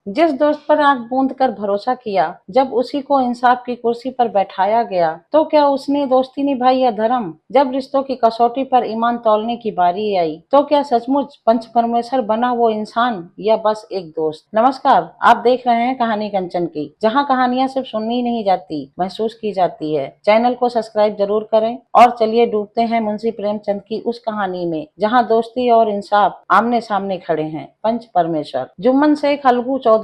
जिस दोस्त पर आंख बूंद कर भरोसा किया, जब उसी को इंसाफ की कुर्सी पर बैठाया गया, तो क्या उसने दोस्ती निभाई या धर्म? जब रिश्तों की कसौटी पर ईमान तौलने की बारी आई, तो क्या सचमुच पंच परमेश्वर बना वो इंसान या बस एक दोस्त? नमस्कार, आप देख रहे हैं कहानी कंचन की, जहां कहानियां सिर्फ सुननी नहीं जाती, महसूस की जाती है। चैनल को सब्सक्राइब जरूर करें और चलिए डूबते हैं मुंशी प्रेमचंद की उस कहानी में, जहां दोस्ती और इंसाफ आमने सामने खड़े हैं। पंच परमेश्वर। जुम्मन शेख अलगू चौधरी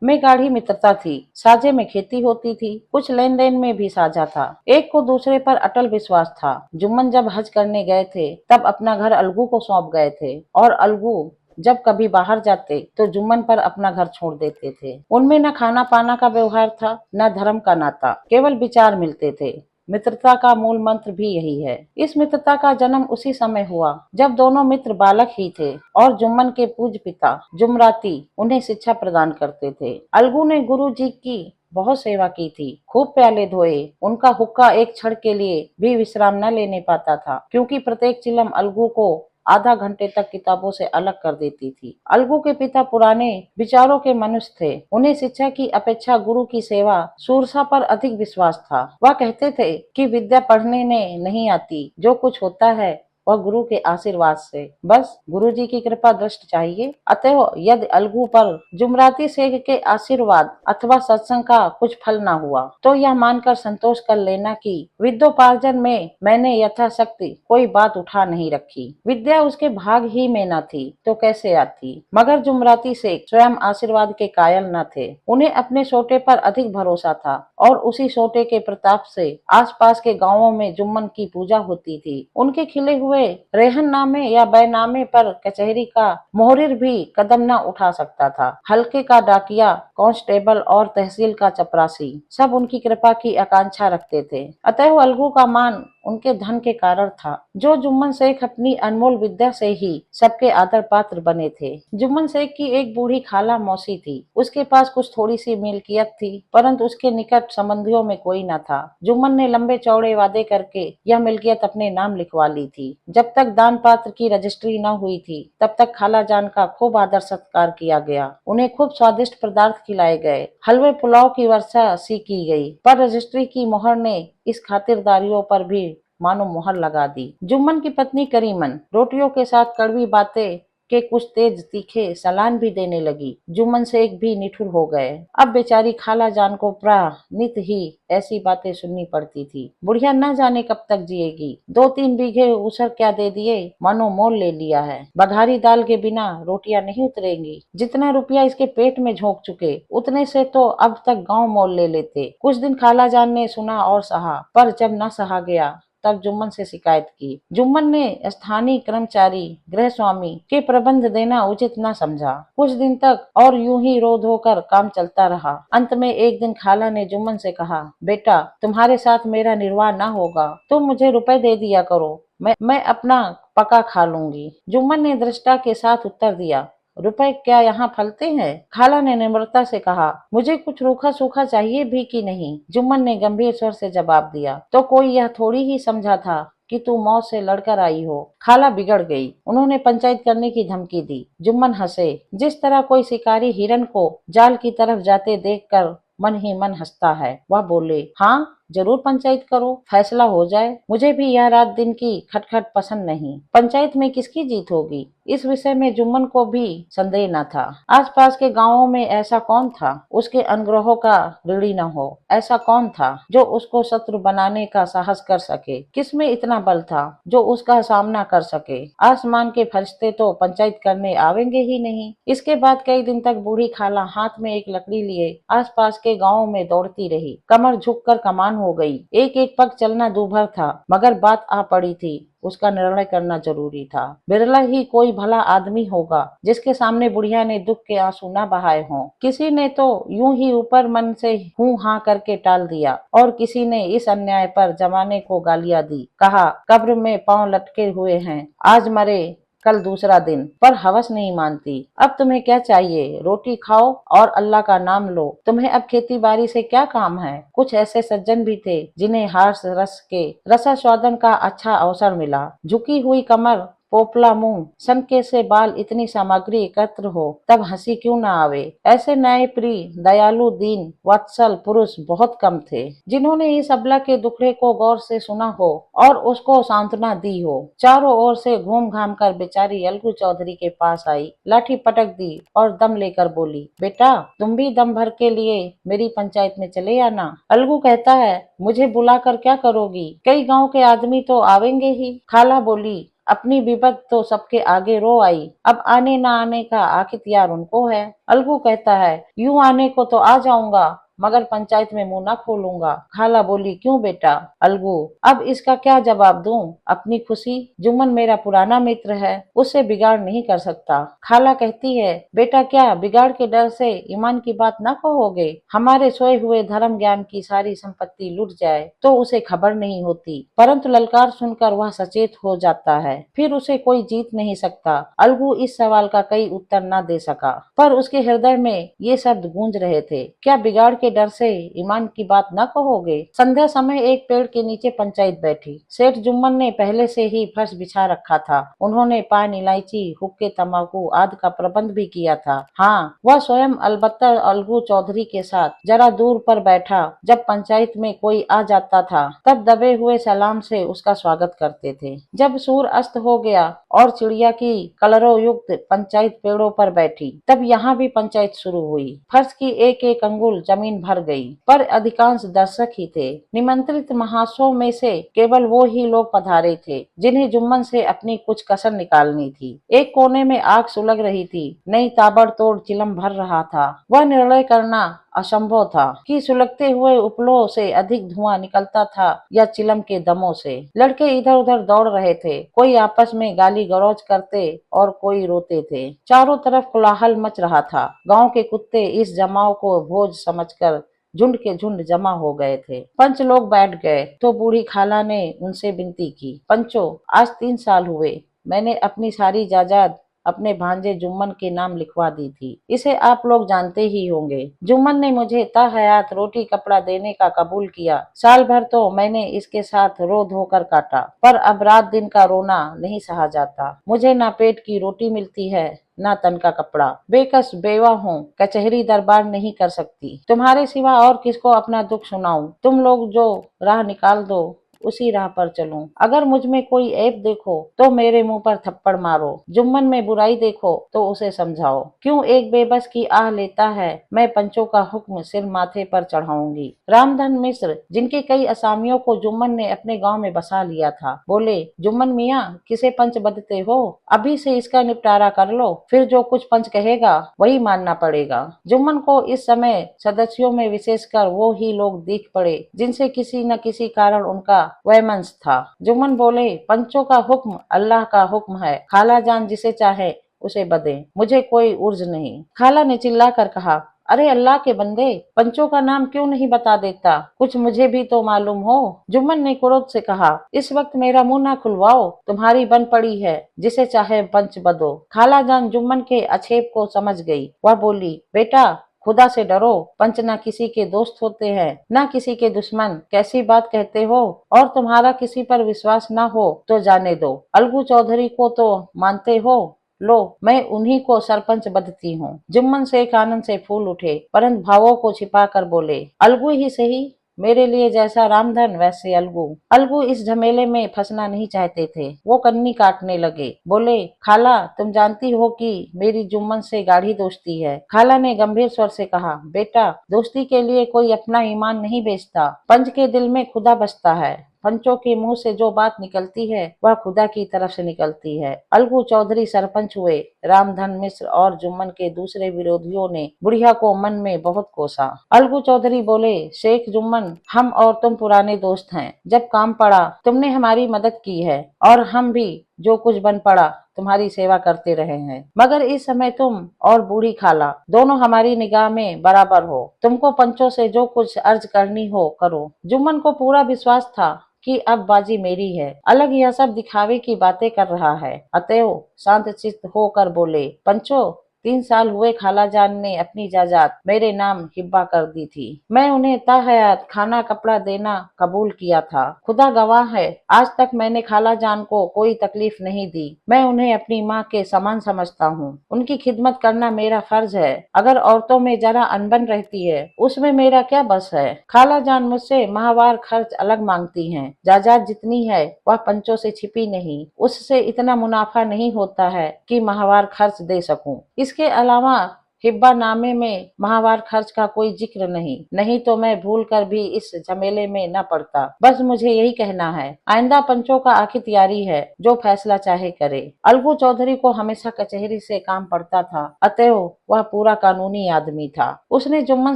में गाढ़ी मित्रता थी। साझे में खेती होती थी, कुछ लेन देन में भी साझा था। एक को दूसरे पर अटल विश्वास था। जुम्मन जब हज करने गए थे, तब अपना घर अलगू को सौंप गए थे, और अलगू जब कभी बाहर जाते तो जुम्मन पर अपना घर छोड़ देते थे। उनमें न खाना पाना का व्यवहार था, न धर्म का नाता, केवल विचार मिलते थे। मित्रता का मूल मंत्र भी यही है। इस मित्रता का जन्म उसी समय हुआ जब दोनों मित्र बालक ही थे और जुम्मन के पूज्य पिता जुमराती उन्हें शिक्षा प्रदान करते थे। अलगू ने गुरु जी की बहुत सेवा की थी, खूब प्याले धोए। उनका हुक्का एक क्षण के लिए भी विश्राम न लेने पाता था, क्योंकि प्रत्येक चिलम अलगू को आधा घंटे तक किताबों से अलग कर देती थी। अलगू के पिता पुराने विचारों के मनुष्य थे। उन्हें शिक्षा की अपेक्षा गुरु की सेवा शूरसा पर अधिक विश्वास था। वह कहते थे कि विद्या पढ़ने में नहीं आती, जो कुछ होता है वह गुरु के आशीर्वाद से, बस गुरु जी की कृपा दृष्ट चाहिए। अतः यदि अलगू पर जुमराती शेख के आशीर्वाद अथवा सत्संग का कुछ फल न हुआ, तो यह मानकर संतोष कर लेना कि विद्योपार्जन में मैंने यथाशक्ति कोई बात उठा नहीं रखी। विद्या उसके भाग ही में न थी तो कैसे आती? मगर जुमराती शेख स्वयं आशीर्वाद के कायल न थे। उन्हें अपने सोटे पर अधिक भरोसा था, और उसी सोटे के प्रताप से आसपास के गांवों में जुम्मन की पूजा होती थी। उनके खिले हुए रेहननामे या बैनामे पर कचहरी का मोहरिर भी कदम न उठा सकता था। हल्के का डाकिया, कांस्टेबल और तहसील का चपरासी सब उनकी कृपा की आकांक्षा रखते थे। अतः अलगू का मान उनके धन के कारण था, जो जुम्मन शेख अपनी अनमोल विद्या से ही सबके आदर पात्र बने थे। जुम्मन शेख की एक बूढ़ी खाला मौसी थी। उसके पास कुछ थोड़ी सी मिल्कियत थी, परंतु उसके निकट संबंधियों में कोई न था। जुम्मन ने लंबे चौड़े वादे करके यह मिल्कियत अपने नाम लिखवा ली थी। जब तक दान पात्र की रजिस्ट्री न हुई थी, तब तक खाला जान का खूब आदर सत्कार किया गया। उन्हें खूब स्वादिष्ट पदार्थ खिलाए गए, हलवे पुलाव की वर्षा सी की गई। पर रजिस्ट्री की मोहर ने इस खातिरदारियों पर भी मानो मोहर लगा दी। जुम्मन की पत्नी करीमन रोटियों के साथ कड़वी बातें के कुछ तेज तीखे सलान भी देने लगी। जुम्मन शेख भी निठुर हो गए। अब बेचारी खाला जान को प्राह नित ही ऐसी बातें सुननी पड़ती थी। बुढ़िया न जाने कब तक जिएगी। 2-3 बीघे उसर क्या दे दिए, मानो मोल ले लिया है। बघारी दाल के बिना रोटियां नहीं उतरेंगी। जितना रुपया इसके पेट में झोंक चुके, उतने से तो अब तक गांव मोल ले लेते। कुछ दिन खाला जान ने सुना और सहा, पर जब न सहा गया, तब जुम्मन से शिकायत की। जुम्मन ने स्थानीय कर्मचारी गृह स्वामी के प्रबंध देना उचित न समझा। कुछ दिन तक और यूं ही रो धो कर काम चलता रहा। अंत में एक दिन खाला ने जुम्मन से कहा, बेटा, तुम्हारे साथ मेरा निर्वाह न होगा, तुम मुझे रुपए दे दिया करो, मैं अपना पका खा लूंगी। जुम्मन ने दृष्टा के साथ उत्तर दिया, रुपए क्या यहाँ फलते हैं? खाला ने निम्रता से कहा, मुझे कुछ रूखा सूखा चाहिए भी कि नहीं? जुम्मन ने गंभीर स्वर से जवाब दिया, तो कोई यह थोड़ी ही समझा था कि तू मौत से लड़कर आई हो। खाला बिगड़ गई। उन्होंने पंचायत करने की धमकी दी। जुम्मन हंसे, जिस तरह कोई शिकारी हिरन को जाल की तरफ जाते देखकर मन ही मन हंसता है। वह बोले, हाँ, जरूर पंचायत करो, फैसला हो जाए। मुझे भी यह रात दिन की खटखट पसंद नहीं। पंचायत में किसकी जीत होगी, इस विषय में जुम्मन को भी संदेह न था। आसपास के गांवों में ऐसा कौन था उसके अनुग्रहों का ऋणी न हो? ऐसा कौन था जो उसको शत्रु बनाने का साहस कर सके? किसमें इतना बल था जो उसका सामना कर सके? आसमान के फरिश्ते तो पंचायत करने आवेंगे ही नहीं। इसके बाद कई दिन तक बूढ़ी खाला हाथ में एक लकड़ी लिए आसपास के गांवों में दौड़ती रही। कमर झुककर कमान हो गई। एक एक पग चलना दूभर था, मगर बात आ पड़ी थी। उसका निर्णय करना जरूरी था। बिरला ही कोई भला आदमी होगा जिसके सामने बुढ़िया ने दुख के आंसू न बहाए हों। किसी ने तो यूं ही ऊपर मन से हूं हां करके टाल दिया, और किसी ने इस अन्याय पर जमाने को गालियां दी। कहा, कब्र में पांव लटके हुए हैं, आज मरे कल दूसरा दिन। पर हवस नहीं मानती। अब तुम्हें क्या चाहिए? रोटी खाओ और अल्लाह का नाम लो। तुम्हें अब खेती बाड़ी से क्या काम है? कुछ ऐसे सज्जन भी थे जिन्हें हास रस के रसास्वादन का अच्छा अवसर मिला। झुकी हुई कमर, पोपला मुंह, सनके से बाल, इतनी सामग्री एकत्र हो तब हंसी क्यों न आवे। ऐसे न्याय प्रिय, दयालु, दीन वत्सल पुरुष बहुत कम थे जिन्होंने इस अबला के दुखड़े को गौर से सुना हो और उसको सांत्वना दी हो। चारों ओर से घूम घाम कर बेचारी अलगू चौधरी के पास आई, लाठी पटक दी और दम लेकर बोली, बेटा तुम भी दम भर के लिए मेरी पंचायत में चले आना। अलगू कहता है, मुझे बुलाकर क्या करोगी, कई गांव के आदमी तो आवेंगे ही। खाला बोली, अपनी विपत तो सबके आगे रो आई, अब आने न आने का आखित्यार उनको है। अलगू कहता है, यूं आने को तो आ जाऊंगा मगर पंचायत में मुंह न खोलूंगा। खाला बोली, क्यों बेटा। अलगू, अब इसका क्या जवाब दूं, अपनी खुशी, जुम्मन मेरा पुराना मित्र है, उससे बिगाड़ नहीं कर सकता। खाला कहती है, बेटा क्या बिगाड़ के डर से ईमान की बात न कहोगे, हमारे सोए हुए धर्म ज्ञान की सारी संपत्ति लुट जाए तो उसे खबर नहीं होती, परंतु ललकार सुनकर वह सचेत हो जाता है, फिर उसे कोई जीत नहीं सकता। अलगू इस सवाल का कई उत्तर न दे सका, पर उसके हृदय में ये शब्द गूंज रहे थे, क्या बिगाड़ के डर से ईमान की बात न कहोगे। संध्या समय एक पेड़ के नीचे पंचायत बैठी। सेठ जुम्मन ने पहले से ही फर्श बिछा रखा था। उन्होंने पान, इलायची, हुक्के, तंबाकू आदि का प्रबंध भी किया था। हाँ, वह स्वयं अलबत्ता अलगू चौधरी के साथ जरा दूर पर बैठा। जब पंचायत में कोई आ जाता था तब दबे हुए सलाम से उसका स्वागत करते थे। जब सूर्य अस्त हो गया और चिड़िया की कलरव युक्त पंचायत पेड़ों पर बैठी, तब यहाँ भी पंचायत शुरू हुई। फर्श की एक एक अंगुल जमीन भर गई, पर अधिकांश दर्शक ही थे। निमंत्रित महाशयों में से केवल वो ही लोग पधारे थे जिन्हें जुम्मन से अपनी कुछ कसर निकालनी थी। एक कोने में आग सुलग रही थी, नई ताबड़तोड़ चिलम भर रहा था। वह निर्णय करना असंभव था कि सुलगते हुए उपलों से अधिक धुआं निकलता था या चिलम के दमों से। लड़के इधर उधर दौड़ रहे थे, कोई आपस में गाली गलौज करते और कोई रोते थे। चारों तरफ कोलाहल मच रहा था। गांव के कुत्ते इस जमाव को भोज समझकर झुंड के झुंड जमा हो गए थे। पंच लोग बैठ गए तो बूढ़ी खाला ने उनसे विनती की, पंचो आज 3 साल हुए, मैंने अपनी सारी जायदाद अपने भांजे जुम्मन के नाम लिखवा दी थी, इसे आप लोग जानते ही होंगे। जुम्मन ने मुझे ताहयात रोटी कपड़ा देने का कबूल किया। साल भर तो मैंने इसके साथ रो धोकर काटा, पर अब रात दिन का रोना नहीं सहा जाता। मुझे ना पेट की रोटी मिलती है ना तन का कपड़ा, बेकस बेवा हूँ, कचहरी दरबार नहीं कर सकती, तुम्हारे सिवा और किसको अपना दुख सुनाऊं। तुम लोग जो राह निकाल दो उसी राह पर चलूं। अगर मुझ में कोई ऐब देखो तो मेरे मुंह पर थप्पड़ मारो, जुम्मन में बुराई देखो तो उसे समझाओ। क्यों एक बेबस की आह लेता है, मैं पंचों का हुक्म सिर माथे पर चढ़ाऊंगी। रामधन मिश्र, जिनके कई असामियों को जुम्मन ने अपने गांव में बसा लिया था, बोले, जुम्मन मियाँ किसे पंच बदते हो, अभी से इसका निपटारा कर लो, फिर जो कुछ पंच कहेगा वही मानना पड़ेगा। जुम्मन को इस समय सदस्यों में विशेषकर वो ही लोग दिख पड़े जिनसे किसी न किसी कारण उनका वैमनस्य था। जुम्मन बोले, पंचों का हुक्म अल्लाह का हुक्म है, खाला जान जिसे चाहे उसे बदे, मुझे कोई उर्ज नहीं। खाला ने चिल्लाकर कहा, अरे अल्लाह के बंदे, पंचों का नाम क्यों नहीं बता देता, कुछ मुझे भी तो मालूम हो। जुम्मन ने क्रोध से कहा, इस वक्त मेरा मुंह ना खुलवाओ, तुम्हारी बन पड़ी है, जिसे चाहे पंच बदो। खाला जान जुम्मन के आक्षेप को समझ गई। वह बोली, बेटा खुदा से डरो, पंच ना किसी के दोस्त होते हैं ना किसी के दुश्मन, कैसी बात कहते हो, और तुम्हारा किसी पर विश्वास ना हो तो जाने दो। अलगू चौधरी को तो मानते हो, लो मैं उन्हीं को सरपंच बदती हूँ। जुम्मन शेख आनंद से फूल उठे, परंतु भावों को छिपा कर बोले, अलगू ही सही, मेरे लिए जैसा रामधन वैसे अलगू। अलगू इस झमेले में फंसना नहीं चाहते थे। वो कन्नी काटने लगे, बोले, खाला तुम जानती हो कि मेरी जुम्मन से गाढ़ी दोस्ती है। खाला ने गंभीर स्वर से कहा, बेटा दोस्ती के लिए कोई अपना ईमान नहीं बेचता, पंच के दिल में खुदा बसता है, पंचों के मुंह से जो बात निकलती है वह खुदा की तरफ से निकलती है। अलगू चौधरी सरपंच हुए। रामधन मिश्र और जुम्मन के दूसरे विरोधियों ने बुढ़िया को मन में बहुत कोसा। अलगू चौधरी बोले, शेख जुम्मन, हम और तुम पुराने दोस्त हैं, जब काम पड़ा तुमने हमारी मदद की है और हम भी जो कुछ बन पड़ा तुम्हारी सेवा करते रहे हैं, मगर इस समय तुम और बूढ़ी खाला दोनों हमारी निगाह में बराबर हो। तुमको पंचों से जो कुछ अर्ज करनी हो करो। जुम्मन को पूरा विश्वास था कि अब बाजी मेरी है। अलग यह सब दिखावे की बातें कर रहा है, अतएव शांत चित्त होकर बोले, पंचो 3 साल हुए खालाजान ने अपनी जायदाद मेरे नाम हिब्बा कर दी थी। मैं उन्हें ताहयात खाना कपड़ा देना कबूल किया था। खुदा गवाह है, आज तक मैंने खालाजान को कोई तकलीफ नहीं दी। मैं उन्हें अपनी माँ के समान समझता हूँ। उनकी खिदमत करना मेरा फर्ज है। अगर औरतों में जरा अनबन रहती है, उसमें मेरा क्या बस है। खालाजान मुझसे माहवार खर्च अलग मांगती हैं। जायदाद जितनी है वह पंचों से छिपी नहीं, उससे इतना मुनाफा नहीं होता है कि माहवार खर्च दे सकूं। इसके अलावा हिब्बा नामे में माहवार खर्च का कोई जिक्र नहीं तो मैं भूल कर भी इस झमेले में न पड़ता। बस मुझे यही कहना है, आइंदा पंचों का आखिरदारी है, जो फैसला चाहे करे। अलगू चौधरी को हमेशा कचहरी से काम पड़ता था, अतएव वह पूरा कानूनी आदमी था। उसने जुम्मन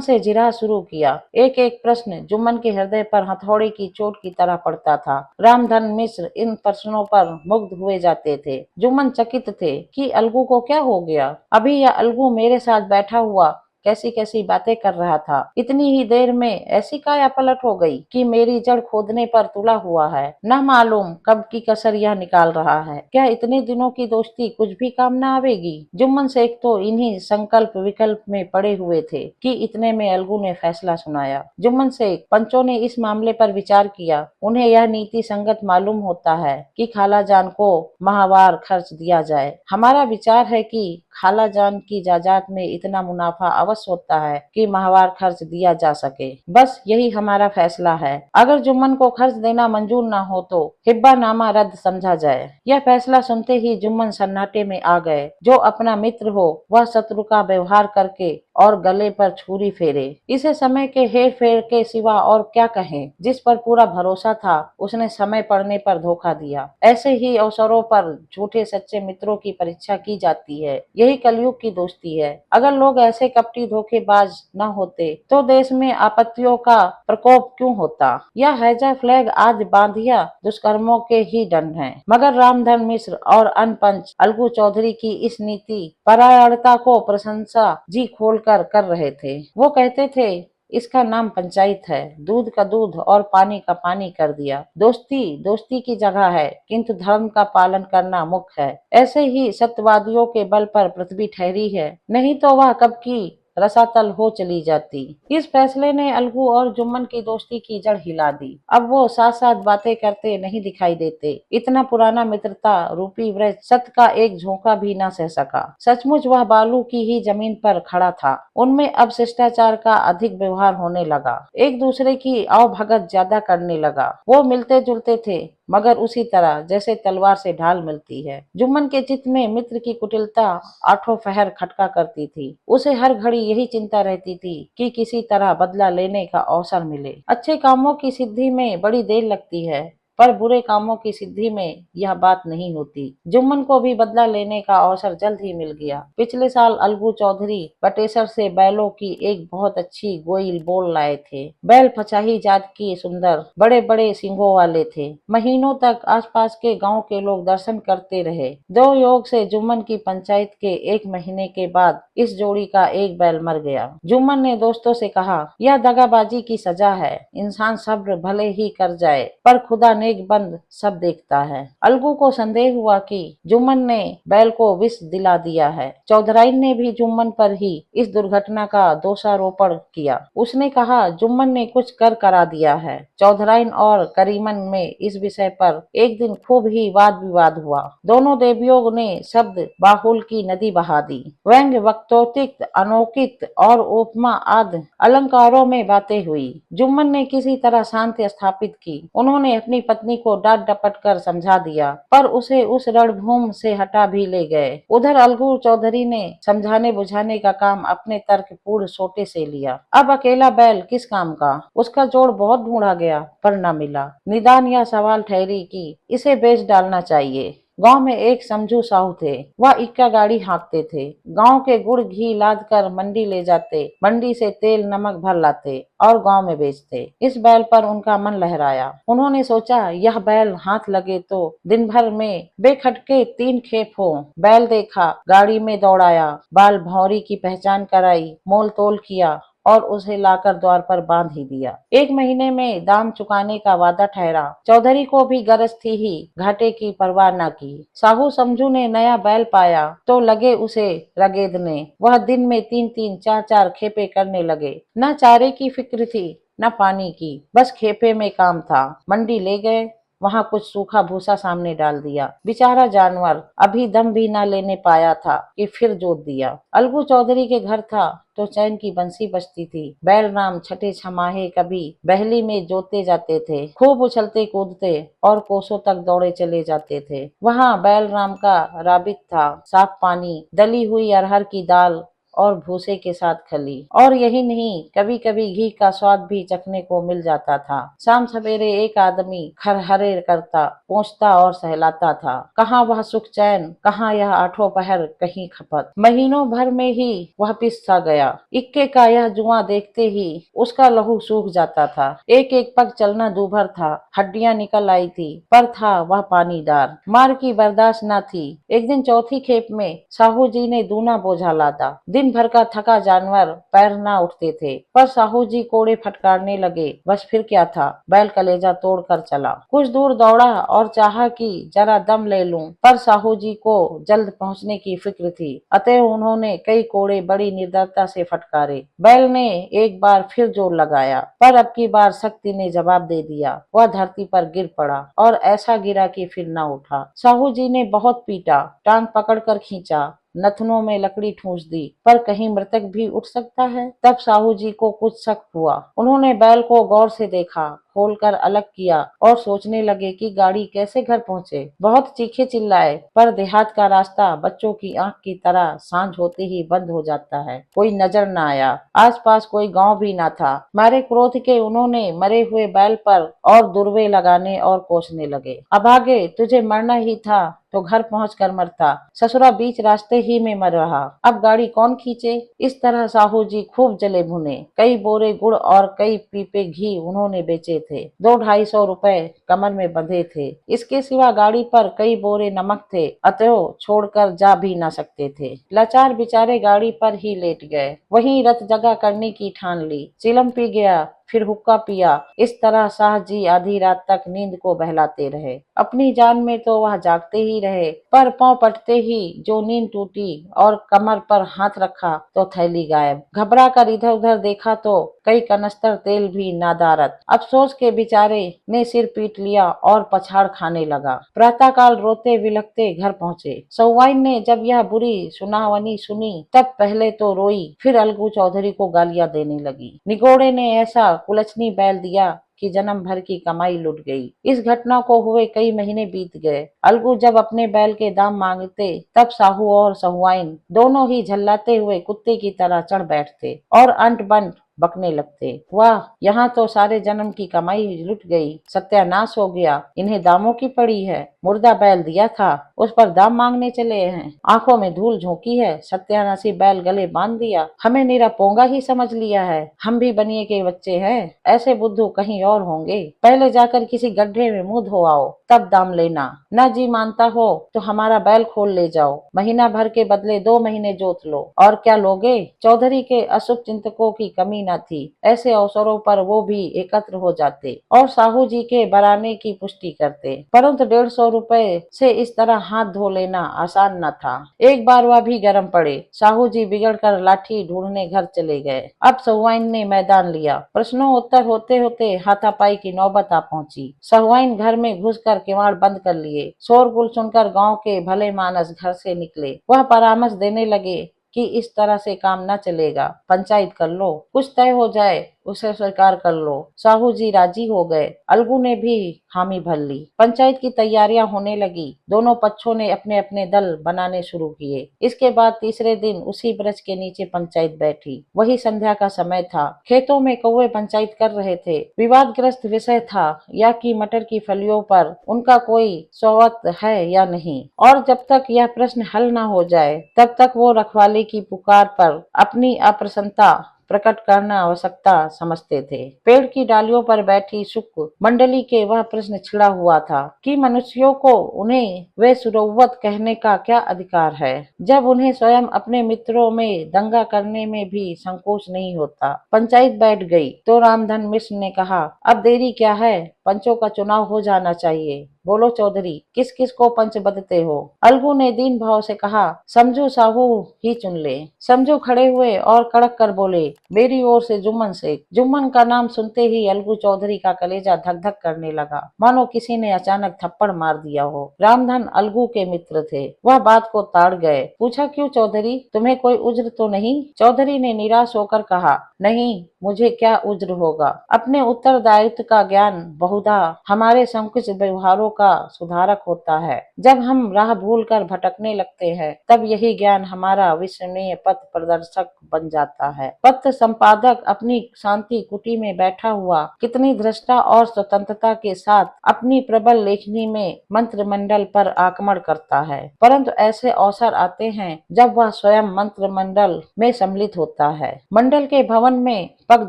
से जिरह शुरू किया। एक एक प्रश्न जुम्मन के हृदय पर हथौड़े की चोट की तरह पड़ता था। रामधन मिश्र इन प्रश्नों पर मुग्ध हुए जाते थे। जुम्मन चकित थे कि अलगू को क्या हो गया। अभी यह अलगू मेरे साथ बैठा हुआ कैसी कैसी बातें कर रहा था। इतनी ही देर में ऐसी काया पलट हो गई कि मेरी जड़ खोदने पर तुला हुआ है। न मालूम कब की कसर यह निकाल रहा है। क्या इतने दिनों की दोस्ती कुछ भी काम न आवेगी। जुम्मन शेख तो इन्हीं संकल्प विकल्प में पड़े हुए थे कि इतने में अलगू ने फैसला सुनाया। जुम्मन शेख, पंचों ने इस मामले पर विचार किया। उन्हें यह नीति संगत मालूम होता है कि खालाजान को माहवार खर्च दिया जाए। हमारा विचार है कि खालाजान की जायदाद में इतना मुनाफा अवश्य होता है कि माहवार खर्च दिया जा सके। बस यही हमारा फैसला है। अगर जुम्मन को खर्च देना मंजूर न हो तो हिब्बा नामा रद्द समझा जाए। यह फैसला सुनते ही जुम्मन सन्नाटे में आ गए। जो अपना मित्र हो वह शत्रु का व्यवहार करके और गले पर छुरी फेरे। इसे समय के हेर फेर के सिवा और क्या कहें। जिस पर पूरा भरोसा था उसने समय पड़ने पर धोखा दिया। ऐसे ही अवसरों पर झूठे सच्चे मित्रों की परीक्षा की जाती है। यही कलयुग की दोस्ती है। अगर लोग ऐसे कपटी धोखेबाज न होते तो देश में आपत्तियों का प्रकोप क्यों होता। यह हैजा फ्लैग आज बांधिया दुष्कर्मों के ही दंड हैं। मगर रामधन मिश्र और अन्य पंच अलगू चौधरी की इस नीति परायणता को प्रशंसा जी खोलकर कर रहे थे। वो कहते थे, इसका नाम पंचायत है। दूध का दूध और पानी का पानी कर दिया। दोस्ती दोस्ती की जगह है, किंतु धर्म का पालन करना मुख्य है। ऐसे ही सत्यवादियों के बल पर पृथ्वी ठहरी है, नहीं तो वह कब की रसातल हो चली जाती। इस फैसले ने अलगू और जुम्मन की दोस्ती की जड़ हिला दी। अब वो साथ साथ बातें करते नहीं दिखाई देते। इतना पुराना मित्रता रूपी वृक्ष सत्य का एक झोंका भी न सह सका। सचमुच वह बालू की ही जमीन पर खड़ा था। उनमें अब शिष्टाचार का अधिक व्यवहार होने लगा। एक दूसरे की आवभगत ज्यादा करने लगा। वो मिलते जुलते थे, मगर उसी तरह जैसे तलवार से ढाल मिलती है। जुम्मन के चित्त में मित्र की कुटिलता आठों पहर खटका करती थी। उसे हर घड़ी यही चिंता रहती थी कि किसी तरह बदला लेने का अवसर मिले। अच्छे कामों की सिद्धि में बड़ी देर लगती है, पर बुरे कामों की सिद्धि में यह बात नहीं होती। जुम्मन को भी बदला लेने का अवसर जल्द ही मिल गया। पिछले साल अलगू चौधरी बटेसर से बैलों की एक बहुत अच्छी गोइल बोल लाए थे। बैल पचाही जात की सुंदर बड़े बड़े सींगों वाले थे। महीनों तक आसपास के गांव के लोग दर्शन करते रहे। दो योग से जुम्मन की पंचायत के 1 महीने के बाद इस जोड़ी का एक बैल मर गया। जुम्मन ने दोस्तों से कहा, यह दगाबाजी की सजा है। इंसान सब्र भले ही कर जाए, पर खुदा नेक बंद सब देखता है। अलगू को संदेह हुआ कि जुम्मन ने बैल को विष दिला दिया है। चौधराइन ने भी जुम्मन पर ही इस दुर्घटना का दोषारोपण किया। उसने कहा, जुम्मन ने कुछ कर करा दिया है। चौधराइन और करीमन में इस विषय पर एक दिन खूब ही वाद विवाद हुआ। दोनों देवियों ने शब्द बाहुल की नदी बहा दी। व्यंग्य वक्तोक्ति अनौकित और उपमा आदि अलंकारों में बातें हुई। जुम्मन ने किसी तरह शांति स्थापित की। उन्होंने अपनी पत्नी को डांट डपट कर समझा दिया, पर उसे उस रणभूमि से हटा भी ले गए। उधर अलगू चौधरी ने समझाने बुझाने का काम अपने तर्कपूर्ण सोटे से लिया। अब अकेला बैल किस काम का। उसका जोड़ बहुत ढूंढा गया, पर न मिला। निदान यह सवाल ठहरी कि इसे बेच डालना चाहिए। गांव में एक समझू साहू थे। वह इक्का गाड़ी हाँकते थे। गांव के गुड़ घी लाद कर मंडी ले जाते, मंडी से तेल नमक भर लाते और गांव में बेचते। इस बैल पर उनका मन लहराया। उन्होंने सोचा, यह बैल हाथ लगे तो दिन भर में बेखटके 3 खेप हो। बैल देखा, गाड़ी में दौड़ाया, बाल भौरी की पहचान कराई, मोल तोल किया और उसे लाकर द्वार पर बांध ही दिया। 1 महीने में दाम चुकाने का वादा ठहरा। चौधरी को भी गरज थी ही घाटे की परवाह न की। साहू समझू ने नया बैल पाया तो लगे उसे रगेदने। वह दिन में 3-3 4-4 खेपे करने लगे। न चारे की फिक्र थी न पानी की, बस खेपे में काम था। मंडी ले गए, वहां कुछ सूखा भूसा सामने डाल दिया। बेचारा जानवर अभी दम भी न लेने पाया था कि फिर जोत दिया। अलगू चौधरी के घर था तो चैन की बंसी बजती थी। बैलराम छठे छमाहे कभी बहली में जोते जाते थे, खूब उछलते कूदते और कोसों तक दौड़े चले जाते थे। वहां बैलराम का राबित था, साफ पानी, दली हुई अरहर की दाल और भूसे के साथ खली। और यही नहीं, कभी कभी घी का स्वाद भी चखने को मिल जाता था। शाम सवेरे एक आदमी खरहरे करता, पोंछता और सहलाता था। कहाँ वह सुख चैन, कहाँ यह आठों पहर कहीं खपत। महीनों भर में ही वह पिस सा गया। इक्के का यह जुआ देखते ही उसका लहू सूख जाता था। एक एक पग चलना दूभर था, हड्डियां निकल आई थी, पर था वह पानीदार। मार की बर्दाश्त न थी। एक दिन चौथी खेप में साहू जी ने दूना बोझा लादा। दिन भर का थका जानवर पैर न उठते थे, पर साहू जी कोड़े फटकारने लगे। बस फिर क्या था, बैल कलेजा तोड़ कर चला। कुछ दूर दौड़ा और चाहा कि जरा दम ले लूं, पर साहू जी को जल्द पहुंचने की फिक्र थी। अतः उन्होंने कई कोड़े बड़ी निर्दयता से फटकारे। बैल ने एक बार फिर जोर लगाया, पर अब की बार शक्ति ने जवाब दे दिया। वह धरती पर गिर पड़ा और ऐसा गिरा कि फिर न उठा। साहू जी ने बहुत पीटा, टांग पकड़कर खींचा, नथनों में लकड़ी ठूंस दी, पर कहीं मृतक भी उठ सकता है। तब साहू जी को कुछ शक हुआ। उन्होंने बैल को गौर से देखा, खोलकर अलग किया और सोचने लगे कि गाड़ी कैसे घर पहुंचे। बहुत चीखे चिल्लाए, पर देहात का रास्ता बच्चों की आंख की तरह सांझ होते ही बंद हो जाता है। कोई नजर न आया, आसपास कोई गांव भी न था। मारे क्रोध के उन्होंने मरे हुए बैल पर और दुर्वे लगाने और कोसने लगे। अभागे, तुझे मरना ही था तो घर पहुंचकर मरता, ससुरा बीच रास्ते ही में मर रहा, अब गाड़ी कौन खींचे। इस तरह साहू जी खूब जले भुने। कई बोरे गुड़ और कई पीपे घी उन्होंने बेचे थे। 200-250 रुपए कमर में बंधे थे। इसके सिवा गाड़ी पर कई बोरे नमक थे, अतः छोड़कर जा भी न सकते थे। लाचार बेचारे गाड़ी पर ही लेट गए। वहीं रत जगह करने की ठान ली। चिलम पी गया, फिर हुक्का पिया। इस तरह शाह जी आधी रात तक नींद को बहलाते रहे। अपनी जान में तो वह जागते ही रहे, पर पांव पटते ही जो नींद टूटी और कमर पर हाथ रखा तो थैली गायब। घबरा कर इधर उधर देखा तो कई कनस्तर तेल भी नादारत। अफसोस के बेचारे ने सिर पीट लिया और पछाड़ खाने लगा। प्रातःकाल रोते बिलखते घर पहुंचे। सौवाइन ने जब यह बुरी सुनावनी सुनी तब पहले तो रोई, फिर अलगू चौधरी को गालियां देने लगी। निगोड़े ने ऐसा कुलछनी बैल दिया कि जन्म भर की कमाई लुट गई। इस घटना को हुए कई महीने बीत गए। अलगू जब अपने बैल के दाम मांगते तब साहू और सहुआइन दोनों ही झल्लाते हुए कुत्ते की तरह चढ़ बैठते और अंट बंट बकने लगते। वाह, यहाँ तो सारे जन्म की कमाई लुट गई, सत्यानाश हो गया, इन्हें दामों की पड़ी है। मुर्दा बैल दिया था, उस पर दाम मांगने चले हैं। आंखों में धूल झोंकी है, सत्यानाशी बैल गले बांध दिया। हमें निरा पोंगा ही समझ लिया है, हम भी बनिए के बच्चे हैं। ऐसे बुद्धू कहीं और होंगे। पहले जाकर किसी गड्ढे में मुंह धो आओ, तब दाम लेना। न जी मानता हो तो हमारा बैल खोल ले जाओ, महीना भर के बदले 2 महीने जोत लो। और क्या लोगे। चौधरी के अशुभ चिंतकों की कमी न थी। ऐसे अवसरों पर वो भी एकत्र हो जाते और साहू जी के बराने की पुष्टि करते, परंतु 150 रुपए से इस तरह हाथ धो लेना आसान न था। एक बार वह भी गर्म पड़े। साहू जी बिगड़ कर लाठी ढूंढने घर चले गए। अब सहुआइन ने मैदान लिया। प्रश्नों उत्तर होते होते हाथापाई की नौबत आ पहुंची। सहुआइन घर में घुसकर किवाड़ बंद कर लिए। शोरगुल सुनकर गांव के भले मानस घर से निकले। वह परामर्श देने लगे कि इस तरह से काम न चलेगा, पंचायत कर लो, कुछ तय हो जाए उसे स्वीकार कर लो। साहू जी राजी हो गए। अलगू ने भी हामी भर ली। पंचायत की तैयारियां होने लगी। दोनों पक्षों ने अपने अपने दल बनाने शुरू किए। इसके बाद तीसरे दिन उसी वृक्ष के नीचे पंचायत बैठी। वही संध्या का समय था। खेतों में कौवे पंचायत कर रहे थे। विवादग्रस्त विषय था या कि मटर की फलियों पर उनका कोई सौवत है या नहीं, और जब तक यह प्रश्न हल न हो जाए तब तक वो रखवाले की पुकार पर अपनी अप्रसन्नता प्रकट करना आवश्यकता समझते थे। पेड़ की डालियों पर बैठी शुक मंडली के वह प्रश्न छिड़ा हुआ था कि मनुष्यों को उन्हें वे सुरव्वत कहने का क्या अधिकार है, जब उन्हें स्वयं अपने मित्रों में दंगा करने में भी संकोच नहीं होता। पंचायत बैठ गई तो रामधन मिश्र ने कहा, अब देरी क्या है, पंचों का चुनाव हो जाना चाहिए। बोलो चौधरी, किस किस को पंच बदते हो? अलगू ने दीन भाव से कहा, समझू साहू ही चुन ले। समझू खड़े हुए और कड़क कर बोले, मेरी ओर से जुम्मन शेख। जुम्मन का नाम सुनते ही अलगू चौधरी का कलेजा धक धक करने लगा, मानो किसी ने अचानक थप्पड़ मार दिया हो। रामधन अलगू के मित्र थे, वह बात को ताड़ गए। पूछा, क्यों चौधरी, तुम्हें कोई उज्र तो नहीं? चौधरी ने निराश होकर कहा, नहीं, मुझे क्या उज्र होगा। अपने उत्तरदायित्व का ज्ञान बहुधा हमारे संकुचित व्यवहारों का सुधारक होता है। जब हम राह भूल कर भटकने लगते हैं, तब यही ज्ञान हमारा विश्वसनीय पथ प्रदर्शक बन जाता है। पत्र संपादक अपनी शांति कुटी में बैठा हुआ कितनी धृष्टता और स्वतंत्रता के साथ अपनी प्रबल लेखनी में मंत्रिमंडल पर आक्रमण करता है, परंतु ऐसे अवसर आते हैं जब वह स्वयं मंत्रिमंडल में सम्मिलित होता है। मंडल के भवन में पग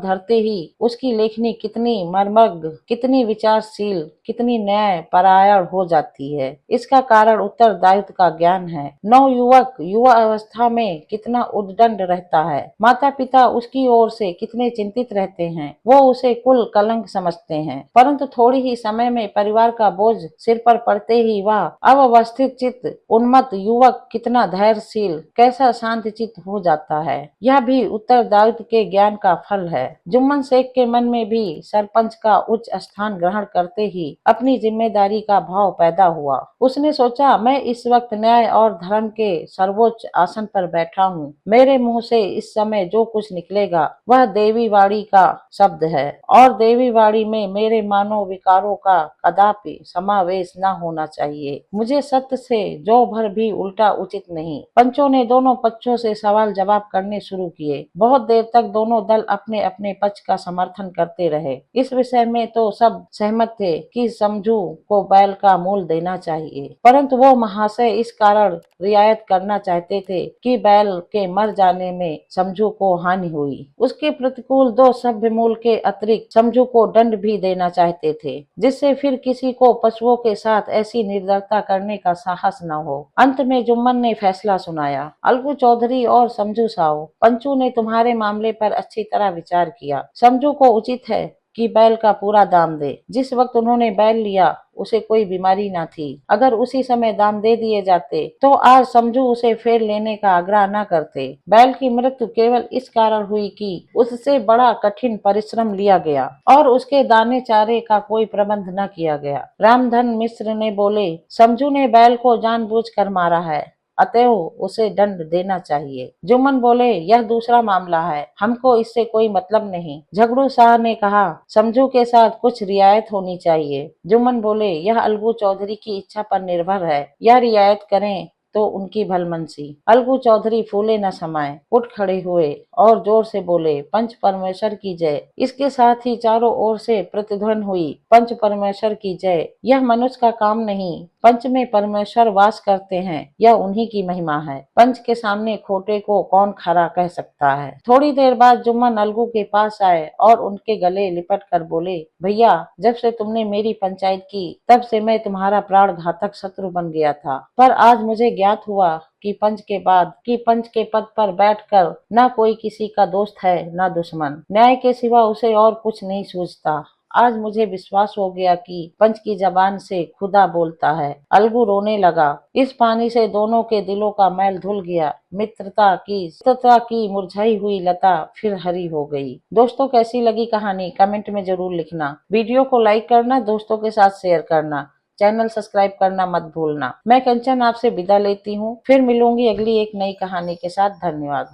धरते ही उसकी लेखनी कितनी मर्मज्ञ, कितनी विचारशील, कितनी न्याय परायण हो जाती है। इसका कारण उत्तरदायित्व का ज्ञान है। नवयुवक युवा अवस्था में कितना उद्दंड रहता है, माता पिता उसकी ओर से कितने चिंतित रहते हैं, वो उसे कुल कलंक समझते हैं, परंतु थोड़ी ही समय में परिवार का बोझ सिर पर पड़ते ही वह अव्यवस्थित चित्त उन्मत्त युवक कितना धैर्यशील, कैसा शांतचित्त हो जाता है। यह भी उत्तरदायित्व के ज्ञान का फल है। जुम्मन शेख के मन में भी सरपंच का उच्च स्थान ग्रहण करते ही अपनी जिम्मेदारी का भाव पैदा हुआ। उसने सोचा, मैं इस वक्त न्याय और धर्म के सर्वोच्च आसन पर बैठा हूँ। मेरे मुंह से इस समय जो कुछ निकलेगा वह देवी वाणी का शब्द है, और देवी वाणी में मेरे मानव विकारों का कदापि समावेश न होना चाहिए। मुझे सत्य से जो भर भी उल्टा उचित नहीं। पंचों ने दोनों पक्षों से सवाल जवाब करने शुरू किए। बहुत देर तक दोनों दल अपने अपने पक्ष का समर्थन करते रहे। इस विषय में तो सब सहमत थे कि समझू को बैल का मूल देना चाहिए, परंतु वो महाशय इस कारण रियायत करना चाहते थे कि बैल के मर जाने में समझू को हानि हुई। उसके प्रतिकूल दो सभ्य मूल के अतिरिक्त समझू को दंड भी देना चाहते थे, जिससे फिर किसी को पशुओं के साथ ऐसी निर्दयता करने का साहस न हो। अंत में जुम्मन ने फैसला सुनाया, अलगू चौधरी और समझू साहू, पंचू ने तुम्हारे मामले पर अच्छी तरह विचार किया। समझू को उचित है कि बैल का पूरा दाम दे। जिस वक्त उन्होंने बैल लिया उसे कोई बीमारी न थी। अगर उसी समय दाम दे दिए जाते तो आज समझू उसे फेर लेने का आग्रह न करते। बैल की मृत्यु केवल इस कारण हुई कि उससे बड़ा कठिन परिश्रम लिया गया और उसके दाने चारे का कोई प्रबंध न किया गया। रामधन मिश्र ने बोले, समझू ने बैल को जानबूझकर मारा है, अतएव उसे दंड देना चाहिए। जुम्मन बोले, यह दूसरा मामला है, हमको इससे कोई मतलब नहीं। झगड़ू शाह ने कहा, समझू के साथ कुछ रियायत होनी चाहिए। जुम्मन बोले, यह अलगू चौधरी की इच्छा पर निर्भर है, यह रियायत करें तो उनकी भलमनसी। अलगू चौधरी फूले न समाये, उठ खड़े हुए और जोर से बोले, पंच परमेश्वर की जय। इसके साथ ही चारों ओर से प्रतिध्वनि हुई, पंच परमेश्वर की जय। यह मनुष्य का काम नहीं, पंच में परमेश्वर वास करते हैं, यह उन्हीं की महिमा है। पंच के सामने खोटे को कौन खरा कह सकता है। थोड़ी देर बाद जुम्मन अलगू के पास आए और उनके गले लिपट कर बोले, भैया, जब से तुमने मेरी पंचायत की तब से मैं तुम्हारा प्राण घातक शत्रु बन गया था, पर आज मुझे ज्ञात हुआ कि पंच के पद पर बैठकर न कोई किसी का दोस्त है न दुश्मन। न्याय के सिवा उसे और कुछ नहीं सूझता। आज मुझे विश्वास हो गया कि पंच की जबान से खुदा बोलता है। अलगू रोने लगा। इस पानी से दोनों के दिलों का मैल धुल गया। मित्रता की मुरझाई हुई लता फिर हरी हो गई। दोस्तों, कैसी लगी कहानी कमेंट में जरूर लिखना। वीडियो को लाइक करना, दोस्तों के साथ शेयर करना, चैनल सब्सक्राइब करना मत भूलना। मैं कंचन आपसे विदा लेती हूँ, फिर मिलूंगी अगली एक नई कहानी के साथ। धन्यवाद।